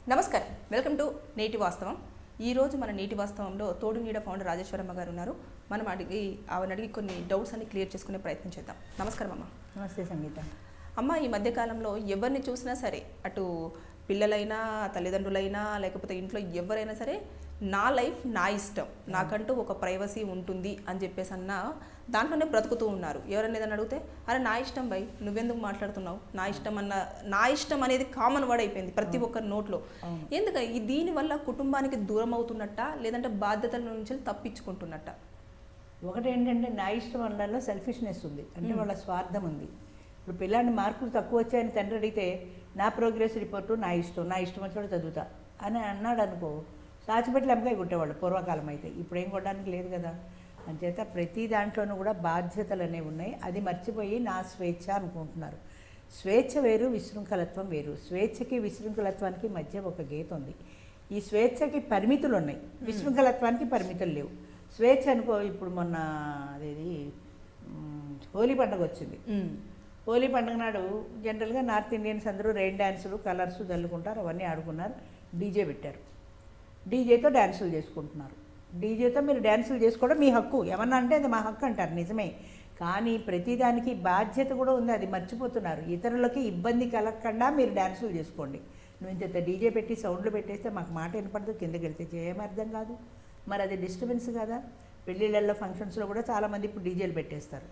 నమస్కారం, welcome to నేటి వాస్తవం. ఈరోజు మన నేటి వాస్తవంలో తోడు నీడ ఫౌండర్ రాజేశ్వరమ్మ గారు ఉన్నారు. మనం ఆవిడ అడిగి కొన్ని డౌట్స్ అన్ని క్లియర్ చేసుకునే ప్రయత్నం చేద్దాం. నమస్కారం అమ్మ. నమస్తే సంగీత. అమ్మ, ఈ మధ్యకాలంలో ఎవరిని చూసినా సరే, అటు పిల్లలైనా తల్లిదండ్రులైనా లేకపోతే ఇంట్లో ఎవరైనా సరే, నా లైఫ్ నా ఇష్టం, నాకంటూ ఒక ప్రైవసీ ఉంటుంది అని చెప్పేసి దాంట్లోనే బ్రతుకుతూ ఉన్నారు. ఎవరైనా ఏదైనా అడిగితే అరే నా ఇష్టం బై, నువ్వెందుకు మాట్లాడుతున్నావు, నా ఇష్టం అనేది కామన్ వర్డ్ అయిపోయింది ప్రతి ఒక్కరి నోట్లో. ఎందుకని దీనివల్ల కుటుంబానికి దూరం అవుతున్నట్ట, లేదంటే బాధ్యతల నుంచి తప్పించుకుంటున్నట్ట? ఒకటి ఏంటంటే, నా ఇష్టం అనడంలో సెల్ఫిష్నెస్ ఉంది, అంటే వాళ్ళ స్వార్థం ఉంది. ఇప్పుడు పిల్లాడిని మార్కులు తక్కువ వచ్చాయని తండ్రి అడిగితే, నా ప్రోగ్రెస్ రిపోర్టు నా ఇష్టం వచ్చినట్టు చదువుతా అని అన్నాడు అనుకో, సాచిపెట్టి ఎంకాయ కొట్టేవాళ్ళు పూర్వకాలం అయితే. ఇప్పుడు ఏం కొట్టడానికి లేదు కదా. అంచేత ప్రతి దాంట్లోనూ కూడా బాధ్యతలు అనేవి ఉన్నాయి. అది మర్చిపోయి నా స్వేచ్ఛ అనుకుంటున్నారు. స్వేచ్ఛ వేరు, విశృంఖలత్వం వేరు. స్వేచ్ఛకి విశృంఖలత్వానికి మధ్య ఒక గీత ఉంది. ఈ స్వేచ్ఛకి పరిమితులు ఉన్నాయి, విశృంఖలత్వానికి పరిమితులు లేవు. స్వేచ్ఛ అనుకో, ఇప్పుడు మొన్న అదేది హోలీ పండుగ వచ్చింది. హోలీ పండుగ నాడు జనరల్గా నార్త్ ఇండియన్స్ అందరూ రెయిన్ డ్యాన్సులు, కలర్స్ చల్లుకుంటారు, అవన్నీ ఆడుకున్నారు. డీజే పెట్టారు, డీజేతో డ్యాన్సులు చేసుకుంటున్నారు. డీజేతో మీరు డ్యాన్సులు చేసుకోవడం మీ హక్కు, ఏమన్నా అంటే అది మా హక్కు అంటారు, నిజమే. కానీ ప్రతిదానికి బాధ్యత కూడా ఉంది, అది మర్చిపోతున్నారు. ఇతరులకి ఇబ్బంది కలగకుండా మీరు డ్యాన్సులు చేసుకోండి. నువ్వు ఇంత డీజే పెట్టి సౌండ్లు పెట్టేస్తే మాకు మాట వినపడదు, కిందకి వెళ్తే ఏమీ అర్థం కాదు. మరి అది డిస్టర్బెన్స్ కదా. పెళ్ళిళ్ళల్లో ఫంక్షన్స్లో కూడా చాలామంది ఇప్పుడు డీజేలు పెట్టేస్తారు,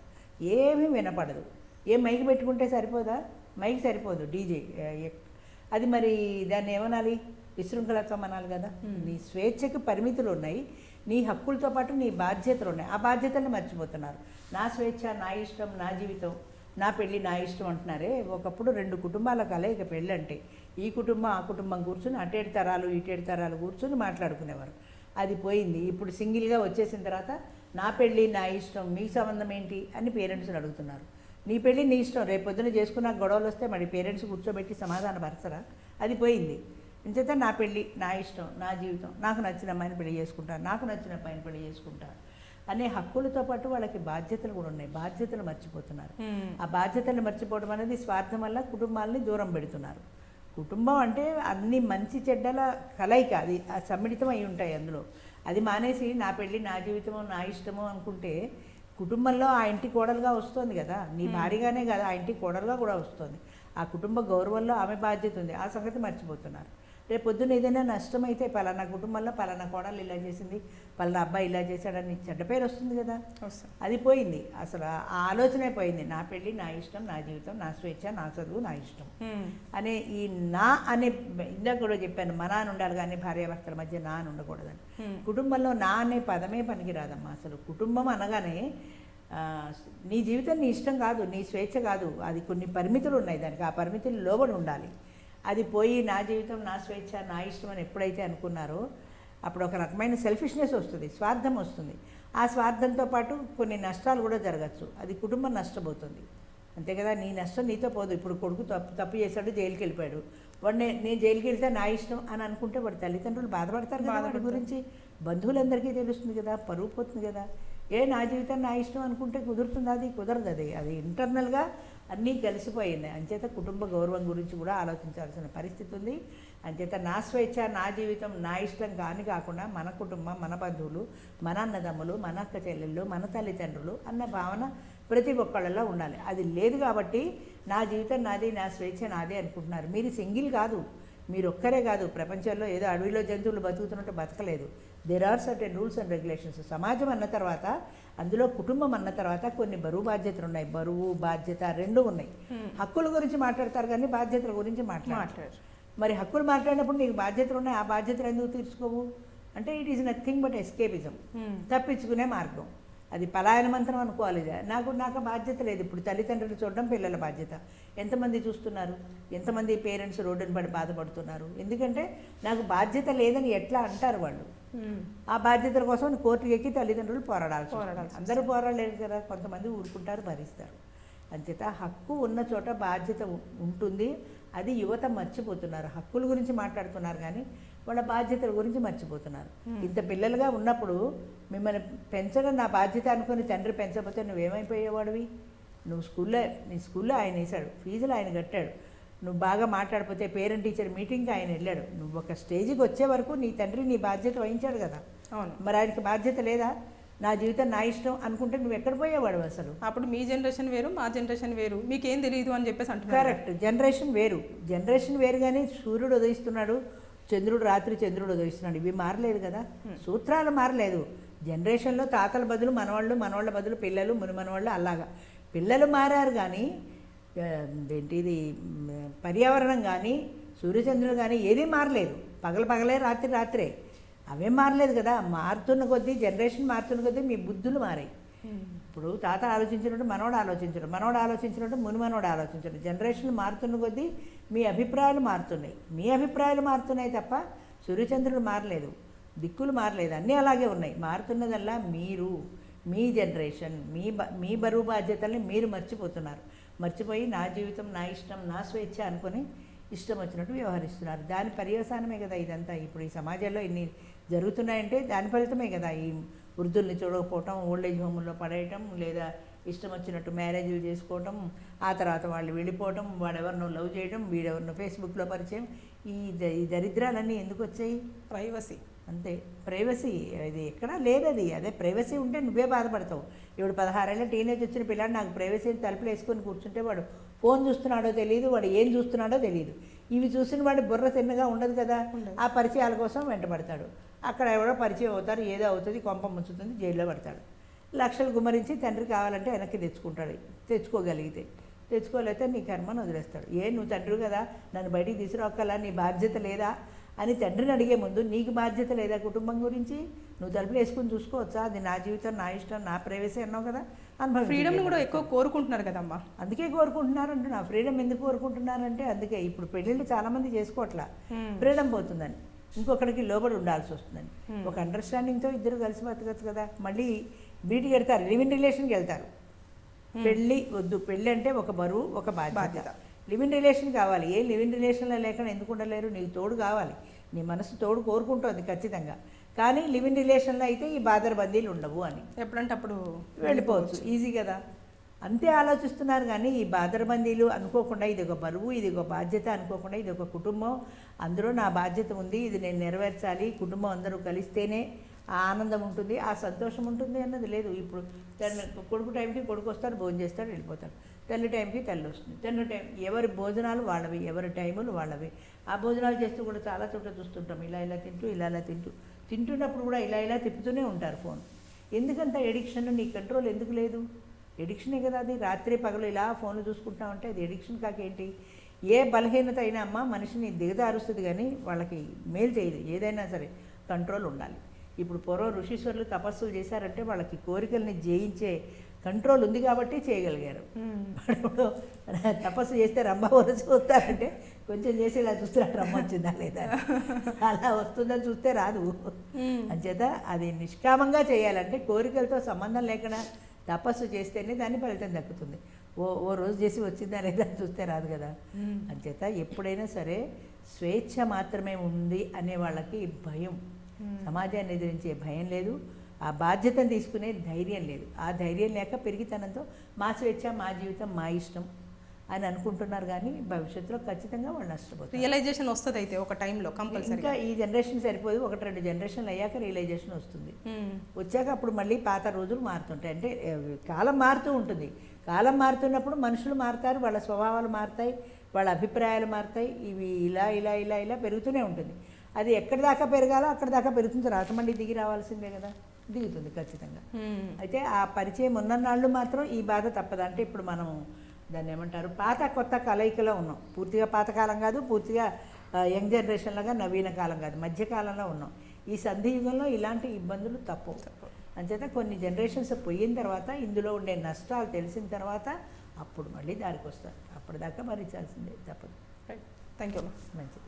ఏమీ వినపడదు. ఏం మైక్ పెట్టుకుంటే సరిపోదా? మైక్ సరిపోదు, డీజే. అది మరి దాన్ని ఏమనాలి? విశృంఖలత్వం అనాలి కదా. నీ స్వేచ్ఛకు పరిమితులు ఉన్నాయి, నీ హక్కులతో పాటు నీ బాధ్యతలు ఉన్నాయి. ఆ బాధ్యతలను మర్చిపోతున్నారు. నా స్వేచ్ఛ, నా ఇష్టం, నా జీవితం, నా పెళ్ళి నా ఇష్టం అంటున్నారే. ఒకప్పుడు రెండు కుటుంబాల కలయిక పెళ్ళి అంటే, ఈ కుటుంబం ఆ కుటుంబం కూర్చుని అటేడు తరాలు ఇటేడు తరాలు కూర్చుని మాట్లాడుకునేవారు. అది పోయింది. ఇప్పుడు సింగిల్గా వచ్చేసిన తర్వాత నా పెళ్ళి నా ఇష్టం, మీ సంబంధం ఏంటి అని పేరెంట్స్ని అడుగుతున్నారు. నీ పెళ్ళి నీ ఇష్టం, రేపు పొద్దున చేసుకున్న గొడవలు వస్తే మరి పేరెంట్స్ కూర్చోబెట్టి సమాధానపరచరా? అది పోయింది. ఇంచేత నా పెళ్ళి నా ఇష్టం, నా జీవితం, నాకు నచ్చిన అమ్మాయిని పెళ్లి చేసుకుంటాను, నాకు నచ్చిన అబ్బాయిని పెళ్లి చేసుకుంటాను అనే హక్కులతో పాటు వాళ్ళకి బాధ్యతలు కూడా ఉన్నాయి. బాధ్యతలు మర్చిపోతున్నారు. ఆ బాధ్యతలు మర్చిపోవడం అనేది స్వార్థం వల్ల కుటుంబాలని దూరం పెడుతున్నారు. కుటుంబం అంటే అన్ని మంచి చెడ్డల కలయిక, అది సమ్మిళితం అయి ఉంటాయి అందులో. అది మానేసి నా పెళ్ళి నా జీవితము నా ఇష్టము అనుకుంటే కుటుంబంలో ఆ ఇంటి కోడలుగా వస్తుంది కదా. నీ భార్యగానే కదా, ఆ ఇంటి కోడలుగా కూడా వస్తుంది. ఆ కుటుంబ గౌరవంలో ఆమె బాధ్యత ఉంది. ఆ సంగతి మర్చిపోతున్నారు. రేపు పొద్దున్న ఏదైనా నష్టమైతే పలానా కుటుంబంలో పలానా కోడలు ఇలా చేసింది, పలానా అబ్బాయి ఇలా చేశాడని చెడ్డ పేరు వస్తుంది కదా. అది పోయింది, అసలు ఆ ఆలోచనే పోయింది. నా పెళ్ళి నా ఇష్టం, నా జీవితం, నా స్వేచ్ఛ, నా చదువు, నా ఇష్టం అనే ఈ నా అనే, ఇందాక కూడా చెప్పాను, మా నాన్న ఉండాలి కానీ భార్యాభర్తల మధ్య నా అని ఉండకూడదని. కుటుంబంలో నా అనే పదమే పనికిరాదమ్మా. అసలు కుటుంబం అనగానే నీ జీవితం నీ ఇష్టం కాదు, నీ స్వేచ్ఛ కాదు, అది కొన్ని పరిమితులు ఉన్నాయి దానికి. ఆ పరిమితులు లోబడి ఉండాలి. అది పోయి నా జీవితం నా స్వేచ్ఛ నా ఇష్టం అని ఎప్పుడైతే అనుకున్నారో అప్పుడు ఒక రకమైన సెల్ఫిష్నెస్ వస్తుంది, స్వార్థం వస్తుంది. ఆ స్వార్థంతో పాటు కొన్ని నష్టాలు కూడా జరగచ్చు. అది కుటుంబం నష్టపోతుంది, అంతే కదా. నీ నష్టం నీతో పోదు. ఇప్పుడు కొడుకు తప్పు చేశాడు, జైలుకి వెళ్ళిపోయాడు. వాడు నేను జైలుకి వెళ్తే నా ఇష్టం అని అనుకుంటే వాడి తల్లిదండ్రులు బాధపడతారు కదా. వాడి గురించి బంధువులందరికీ తెలుస్తుంది కదా, పరువు పోతుంది కదా. నా జీవితం నా ఇష్టం అనుకుంటే కుదురుతుంది? అది కుదరదు. అది ఇంటర్నల్గా అన్నీ కలిసిపోయింది. అంచేత కుటుంబ గౌరవం గురించి కూడా ఆలోచించాల్సిన పరిస్థితి ఉంది. అంచేత నా స్వేచ్ఛ నా జీవితం నా ఇష్టం కాకుండా మన కుటుంబం, మన బంధువులు, మన అన్నదమ్ములు, మన అక్క చెల్లెళ్ళు, మన తల్లిదండ్రులు అన్న భావన ప్రతి ఒక్కళ్ళలో ఉండాలి. అది లేదు కాబట్టి నా జీవితం నాది, నా స్వేచ్ఛ నాదే అనుకుంటున్నారు. మీరు సింగిల్ కాదు, మీరు ఒక్కరే కాదు. ప్రపంచంలో ఏదో అడవిలో జంతువులు బతుకుతున్నట్టు బతకలేదు. There are certain rules and regulations. సమాజం అన్న తర్వాత, అందులో కుటుంబం అన్న తర్వాత కొన్ని బరువు బాధ్యతలు ఉన్నాయి. బరువు బాధ్యత రెండు ఉన్నాయి. హక్కుల గురించి మాట్లాడతారు కానీ బాధ్యతల గురించి మాట్లాడతారు. మరి హక్కులు మాట్లాడినప్పుడు నీకు బాధ్యతలు ఉన్నాయి, ఆ బాధ్యతలు ఎందుకు తీర్చుకోవు అంటే it is nothing but escapism, తప్పించుకునే మార్గం. అది పలాయన మంత్రం అనుకోవాలి. నాకు బాధ్యత లేదు. ఇప్పుడు తల్లిదండ్రులు చూడడం పిల్లల బాధ్యత. ఎంతమంది చూస్తున్నారు? ఎంతమంది పేరెంట్స్ రోడ్డుని పడి బాధపడుతున్నారు? ఎందుకంటే నాకు బాధ్యత లేదని ఎట్లా అంటారు వాళ్ళు. ఆ బాధ్యతల కోసం కోర్టుకి ఎక్కి తల్లిదండ్రులు పోరాడాల్సి. అందరూ పోరాడలేరు కదా, కొంతమంది ఊరుకుంటారు, భరిస్తారు. అంచేత హక్కు ఉన్న చోట బాధ్యత ఉంటుంది. అది యువత మర్చిపోతున్నారు. హక్కుల గురించి మాట్లాడుతున్నారు కానీ వాళ్ళ బాధ్యతల గురించి మర్చిపోతున్నారు. ఇంత పిల్లలుగా ఉన్నప్పుడు మిమ్మల్ని పెంచడం నా బాధ్యత అనుకుని తండ్రి పెంచకపోతే నువ్వేమైపోయేవాడివి? నీ స్కూల్లో ఆయన వేశాడు, ఫీజులు ఆయన కట్టాడు, నువ్వు బాగా మాట్లాడిపోతే పేరెంట్ టీచర్ మీటింగ్కి ఆయన వెళ్ళాడు. నువ్వు ఒక స్టేజ్కి వచ్చే వరకు నీ తండ్రి నీ బాధ్యత వహించాడు కదా, అవును. మరి ఆయనకి బాధ్యత లేదా? నా జీవితం నా ఇష్టం అనుకుంటే నువ్వు ఎక్కడ పోయేవాడు అసలు? అప్పుడు మీ జనరేషన్ వేరు, మా జనరేషన్ వేరు, మీకేం తెలియదు అని చెప్పేసి అంటున్నారు. కరెక్ట్, జనరేషన్ వేరు కానీ సూర్యుడు ఉదయిస్తున్నాడు, చంద్రుడు ఉదయిస్తున్నాడు, ఇవి మారలేదు కదా, సూత్రాలు మారలేదు. జనరేషన్లో తాతల బదులు మనవాళ్ళు, మనవాళ్ళ బదులు పిల్లలు, మునిమనవాళ్ళు, అలాగా పిల్లలు మారారు కానీ ఏంటిది పర్యావరణం కానీ సూర్యచంద్రులు కానీ ఏదీ మారలేదు. పగలే రాత్రే అవేం మారలేదు కదా. మారుతున్న కొద్దీ జనరేషన్ మారుతున్న కొద్దీ మీ బుద్ధులు మారాయి. ఇప్పుడు తాత ఆలోచించినట్టు మనోడు ఆలోచించినట్టు మునిమనోడు ఆలోచించడు. జనరేషన్ మారుతున్న కొద్దీ మీ అభిప్రాయాలు మారుతున్నాయి తప్ప సూర్యచంద్రులు మారలేదు, దిక్కులు మారలేదు, అన్నీ అలాగే ఉన్నాయి. మారుతున్నదల్లా మీరు, మీ జనరేషన్, మీ బరువు బాధ్యతల్ని మీరు మర్చిపోయి నా జీవితం నా ఇష్టం నా స్వేచ్ఛ అనుకొని ఇష్టం వచ్చినట్టు వ్యవహరిస్తున్నారు. దాని పర్యవసానమే కదా ఇదంతా. ఇప్పుడు ఈ సమాజంలో ఇన్ని జరుగుతున్నాయంటే దాని ఫలితమే కదా. ఈ వృద్ధుల్ని చూడకపోవటం, ఓల్డేజ్ హోముల్లో పడేయటం, లేదా ఇష్టం వచ్చినట్టు మ్యారేజ్లు చేసుకోవటం, ఆ తర్వాత వాళ్ళు వెళ్ళిపోవటం, వాడెవరినో లవ్ చేయడం, వీడెవరినో ఫేస్బుక్లో పరిచయం, ఈ దరిద్రాలన్నీ ఎందుకు వచ్చాయి? ప్రైవసీ అంతే, ప్రైవసీ ఇది ఎక్కడా లేదది. అదే ప్రైవసీ ఉంటే నువ్వే బాధపడతావు. ఇప్పుడు 16 ఏళ్ళ టీనేజ్ వచ్చిన పిల్లాడు నాకు ప్రైవసీ తలుపులు వేసుకొని కూర్చుంటే వాడు ఫోన్ చూస్తున్నాడో తెలియదు, వాడు ఏం చూస్తున్నాడో తెలియదు. ఇవి చూసిన వాడు బుర్ర తిన్నగా ఉండదు కదా, ఆ పరిచయాల కోసం వెంటబడతాడు. అక్కడ ఎవరో పరిచయం అవుతారు, ఏదో అవుతుంది, కొంప ముంచుతుంది, జైల్లో పడతాడు. లక్షలు గుమ్మరించి తండ్రి కావాలంటే వెనక్కి తెచ్చుకోగలిగితే, తెచ్చుకోలేకపోతే నీ కర్మను వదిలేస్తాడు. నువ్వు తండ్రి కదా, నన్ను బయటికి తీసుకురాకలా, నీ బాధ్యత లేదా అని తండ్రిని అడిగే ముందు నీకు బాధ్యత లేదా కుటుంబం గురించి? నువ్వు తలుపులు వేసుకుని చూసుకోవచ్చా? అది నా జీవితం నా ఇష్టం నా ప్రైవసీ అన్నావు కదా, ఫ్రీడమ్ కూడా ఎక్కువ కోరుకుంటున్నారు కదమ్మా. అందుకే కోరుకుంటున్నారు అంటున్నా. ఫ్రీడమ్ ఎందుకు కోరుకుంటున్నారంటే అందుకే ఇప్పుడు పెళ్ళిళ్ళు చాలామంది చేసుకోవట్లా, ఫ్రీడమ్ పోతుందని, ఇంకొకరికి లోబడి ఉండాల్సి వస్తుందని. ఒక అండర్స్టాండింగ్తో ఇద్దరు కలిసి బతకచ్చు కదా. మళ్ళీ వీటికి వెళ్తారు, లివ్ ఇన్ రిలేషన్కి వెళ్తారు. పెళ్ళి వద్దు, పెళ్ళి అంటే ఒక బరువు, ఒక బాధ్యత. లివ్ ఇన్ రిలేషన్ కావాలి. లివ్ ఇన్ రిలేషన్లో లేకుండా ఎందుకు ఉండలేరు? నీకు తోడు కావాలి, నీ మనసు తోడు కోరుకుంటుంది ఖచ్చితంగా. కానీ లివ్ ఇన్ రిలేషన్లో అయితే ఈ బాదరబందీలు ఉండవు అని, ఎప్పుడంటే అప్పుడు వెళ్ళిపోవచ్చు, ఈజీ కదా. అంతే ఆలోచిస్తున్నారు కానీ ఈ బాదరబందీలు అనుకోకుండా ఇది ఒక బరువు, ఇది ఒక బాధ్యత అనుకోకుండా ఇది ఒక కుటుంబం, అందులో నా బాధ్యత ఉంది, ఇది నేను నెరవేర్చాలి, కుటుంబం అందరూ కలిస్తేనే ఆ ఆనందం ఉంటుంది, ఆ సంతోషం ఉంటుంది అన్నది లేదు. ఇప్పుడు కొడుకు టైంకి కొడుకు వస్తాడు, భోజనం చేస్తాడు, వెళ్ళిపోతాడు. తల్లి టైంకి తల్లి వస్తుంది. తల్లి టైం ఎవరి భోజనాలు వాళ్ళవి, ఎవరి టైములు వాళ్ళవి. ఆ భోజనాలు చేస్తూ కూడా చాలా చోట్ల చూస్తుంటాం, ఇలా తింటున్నప్పుడు కూడా ఇలా తిప్పుతూనే ఉంటారు ఫోన్. ఎందుకంత ఎడిక్షన్? నీ కంట్రోల్ ఎందుకు లేదు? ఎడిక్షనే కదా అది. రాత్రి పగలు ఇలా ఫోన్లు చూసుకుంటామంటే అది ఎడిక్షన్ కాకేంటి? ఏ బలహీనత అయినా అమ్మ మనిషిని దిగదారుస్తుంది కానీ వాళ్ళకి మేలు చేయదు. ఏదైనా సరే కంట్రోల్ ఉండాలి. ఇప్పుడు పూర్వం ఋషీశ్వరులు తపస్సులు చేశారంటే వాళ్ళకి కోరికల్ని జయించే కంట్రోల్ ఉంది కాబట్టి చేయగలిగారు. ఇప్పుడు తపస్సు చేస్తే రంభ వరసి వస్తారంటే కొంచెం చేసి ఇలా చూస్తున్నట్టు రమ్మ వచ్చిందా లేదా, అలా వస్తుందని చూస్తే రాదు. అంచేత అది నిష్కామంగా చేయాలంటే కోరికలతో సంబంధం లేకుండా తపస్సు చేస్తేనే దాని ఫలితం దక్కుతుంది. ఓ రోజు చేసి వచ్చిందా లేదా చూస్తే రాదు కదా. అంచేత ఎప్పుడైనా సరే స్వేచ్ఛ మాత్రమే ఉంది అనే వాళ్ళకి భయం, సమాజాన్ని ఎదిరించే భయం లేదు, ఆ బాధ్యతను తీసుకునే ధైర్యం లేదు. ఆ ధైర్యం లేక పెరిగితనంతో మా స్వేచ్ఛ మా జీవితం మా ఇష్టం అని అనుకుంటున్నారు కానీ భవిష్యత్తులో ఖచ్చితంగా వాళ్ళు నష్టపోతారు. రియలైజేషన్ వస్తుంది అయితే ఒక టైంలో కంపల్సరీ. ఇంకా ఈ జనరేషన్ సరిపోదు, 1-2 జనరేషన్లు అయ్యాక రియలైజేషన్ వస్తుంది. వచ్చాక అప్పుడు మళ్ళీ పాత రోజులు మారుతుంటాయి. అంటే కాలం మారుతూ ఉంటుంది. కాలం మారుతున్నప్పుడు మనుషులు మారుతారు, వాళ్ళ స్వభావాలు మారుతాయి, వాళ్ళ అభిప్రాయాలు మారుతాయి. ఇవి ఇలా పెరుగుతూనే ఉంటుంది. అది ఎక్కడి దాకా పెరగాలో అక్కడి దాకా పెరుగుతుంది. తర్వాత మళ్ళీ దిగి రావాల్సిందే కదా, దిగుతుంది ఖచ్చితంగా. అయితే ఆ పరిచయం ఉన్ననాళ్ళు మాత్రం ఈ బాధ తప్పదు. అంటే ఇప్పుడు మనం దాన్ని ఏమంటారు, పాత కొత్త కలయికలో ఉన్నాం. పూర్తిగా పాతకాలం కాదు, పూర్తిగా యంగ్ జనరేషన్ లాగా నవీన కాలం కాదు, మధ్యకాలంలో ఉన్నాం. ఈ సంధియుగంలో ఇలాంటి ఇబ్బందులు తప్పవు. అంచేత కొన్ని జనరేషన్స్ పోయిన తర్వాత ఇందులో ఉండే నష్టాలు తెలిసిన తర్వాత అప్పుడు మళ్ళీ దారికి వస్తారు. అప్పటిదాకా భరించాల్సిందే తప్పదు. Thank you. మంచిది.